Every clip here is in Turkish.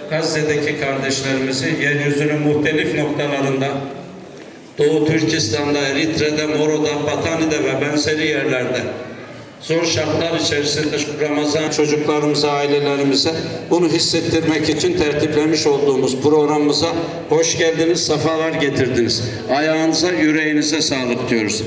Gazze'deki kardeşlerimizi yeryüzünün muhtelif noktalarında, Doğu Türkistan'da, Eritre'de, Moro'da, Batani'de ve benzeri yerlerde zor şartlar içerisinde Ramazan çocuklarımıza, ailelerimize bunu hissettirmek için tertiplemiş olduğumuz programımıza hoş geldiniz, sefalar getirdiniz. Ayağınıza, yüreğinize sağlık diyoruz.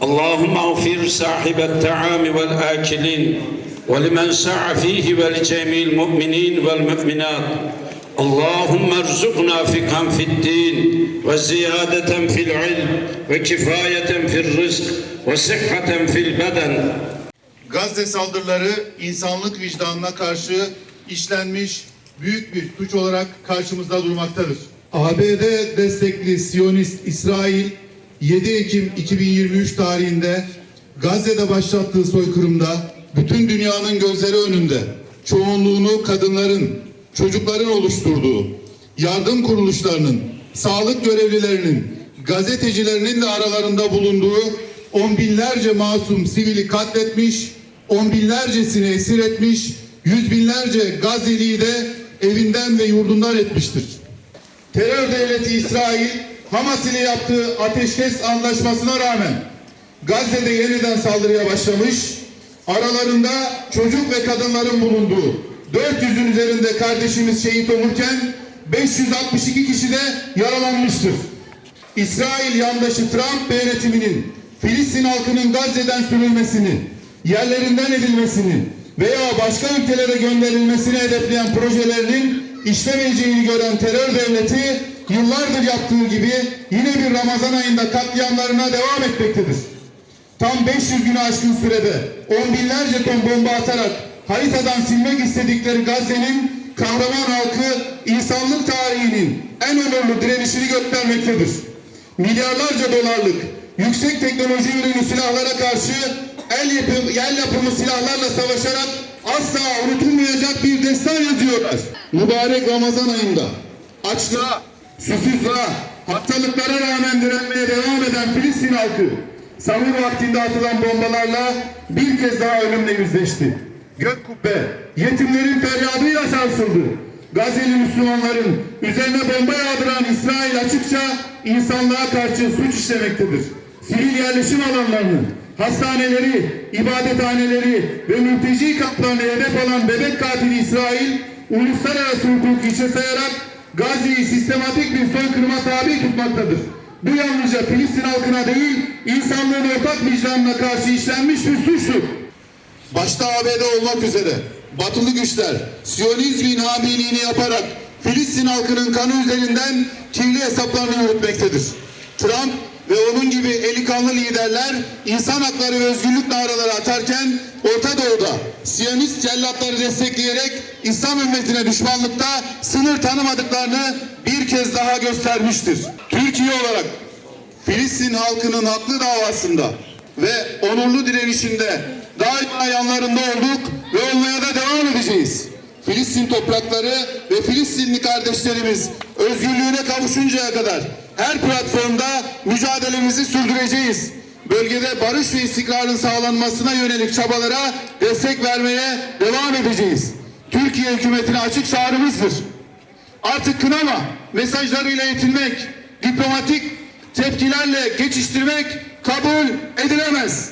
اللهم اغفر صاحب الطعام والآكلين ولمن سعى فيه ولجميع المؤمنين والمؤمنات اللهم ارزقنا فقها في الدين وزيادة في العلم وكفاية في الرزق وصحة في البدن. Gazze saldırıları insanlık vicdanına karşı işlenmiş büyük bir suç olarak karşımızda durmaktadır. ABD destekli Siyonist İsrail 7 Ekim 2023 tarihinde Gazze'de başlattığı soykırımda bütün dünyanın gözleri önünde çoğunluğunu kadınların, çocukların oluşturduğu, yardım kuruluşlarının, sağlık görevlilerinin, gazetecilerinin de aralarında bulunduğu on binlerce masum sivili katletmiş, on binlercesini esir etmiş, yüz binlerce Gazze'liyi de evinden ve yurdundan etmiştir. Terör devleti İsrail, Hamas ile yaptığı ateşkes anlaşmasına rağmen Gazze'de yeniden saldırıya başlamış, aralarında çocuk ve kadınların bulunduğu 400'ün üzerinde kardeşimiz şehit olurken 562 kişi de yaralanmıştır. İsrail yandaşı Trump yönetiminin Filistin halkının Gazze'den sürülmesini, yerlerinden edilmesini veya başka ülkelere gönderilmesini hedefleyen projelerinin işlemeyeceğini gören terör devleti yıllardır yaptığı gibi yine bir Ramazan ayında katliamlarına devam etmektedir. Tam 500 günü aşkın sürede on binlerce ton bomba atarak haritadan silmek istedikleri Gazze'nin kahraman halkı insanlık tarihinin en onurlu direnişini göstermektedir. Milyarlarca dolarlık yüksek teknoloji ürünü silahlara karşı el yapımı silahlarla savaşarak asla unutulmayacak bir destan yazıyorlar. Mübarek Ramazan ayında açlığa, susuzluğa, hastalıklara rağmen direnmeye devam eden Filistin halkı sahur vaktinde atılan bombalarla bir kez daha ölümle yüzleşti. Gök kubbe yetimlerin feryadıyla sarsıldı. Gazze'li Müslümanların üzerine bomba yağdıran İsrail açıkça insanlığa karşı suç işlemektedir. Sivil yerleşim alanlarını, hastaneleri, ibadethaneleri ve mülteci kamplarını hedef alan bebek katili İsrail, uluslararası hukuku hiçe sayarak Gazze'yi sistematik bir soykırıma tabi tutmaktadır. Bu yalnızca Filistin halkına değil, insanlığın ortak vicdanına karşı işlenmiş bir suçtur. Başta ABD olmak üzere batılı güçler Siyonizmin habiliğini yaparak Filistin halkının kanı üzerinden kirli hesaplarını yürütmektedir. Trump ve onun gibi eli kanlı liderler insan hakları ve özgürlük naraları atarken Orta Doğu'da Siyonist cellatları destekleyerek İslam ümmetine düşmanlıkta sınır tanımadıklarını bir kez daha göstermiştir. Türkiye olarak Filistin halkının haklı davasında ve onurlu direnişinde daima yanlarında olduk ve olmaya da devam edeceğiz. Filistin toprakları ve Filistinli kardeşlerimiz özgürlüğüne kavuşuncaya kadar her platformda mücadelemizi sürdüreceğiz. Bölgede barış ve istikrarın sağlanmasına yönelik çabalara destek vermeye devam edeceğiz. Türkiye hükümetine açık çağrımızdır. Artık kınama mesajlarıyla yetinmek, diplomatik tepkilerle geçiştirmek kabul edilemez.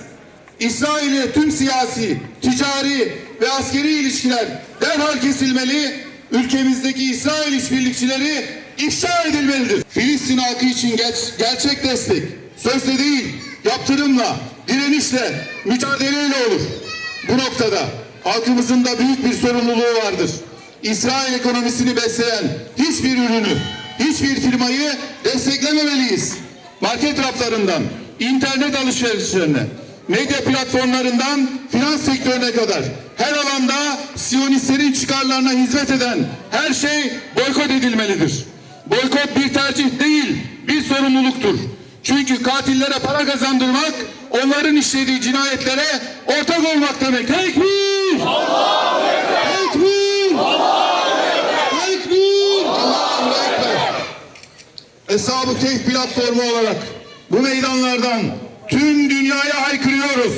İsrail'e tüm siyasi, ticari ve askeri ilişkiler derhal kesilmeli, ülkemizdeki İsrail işbirlikçileri ifşa edilmelidir. Filistin halkı için gerçek destek sözle değil, yaptırımla, direnişle, mücadeleyle olur. Bu noktada halkımızın da büyük bir sorumluluğu vardır. İsrail ekonomisini besleyen hiçbir ürünü, hiçbir firmayı desteklememeliyiz. Market raflarından, internet alışverişlerine, medya platformlarından finans sektörüne kadar her alanda Siyonistlerin çıkarlarına hizmet eden her şey boykot edilmelidir. Boykot bir tercih değil, bir sorumluluktur. Çünkü katillere para kazandırmak, onların işlediği cinayetlere ortak olmak demek. Tekbir! Allahu Ekber! Tekbir! Allahu Ekber! Tekbir! Allahu Ekber! Eshab-ı Kehf platformu olarak bu meydanlardan tüm dünyaya haykırıyoruz.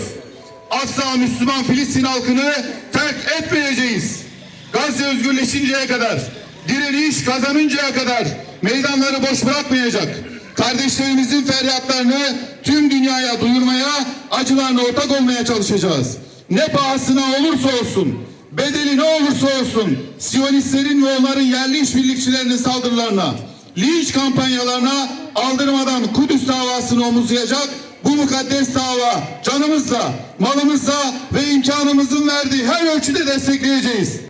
Asla Müslüman Filistin halkını terk etmeyeceğiz. Gazze özgürleşinceye kadar, direniş kazanıncaya kadar meydanları boş bırakmayacak. Kardeşlerimizin feryatlarını tüm dünyaya duyurmaya, acılarına ortak olmaya çalışacağız. Ne pahasına olursa olsun, bedeli ne olursa olsun, Siyonistlerin ve onların yerli işbirlikçilerinin saldırılarına, linç kampanyalarına aldırmadan Kudüs davasını omuzlayacak. Bu mukaddes dava canımızla, malımızla ve imkanımızın verdiği her ölçüde destekleyeceğiz.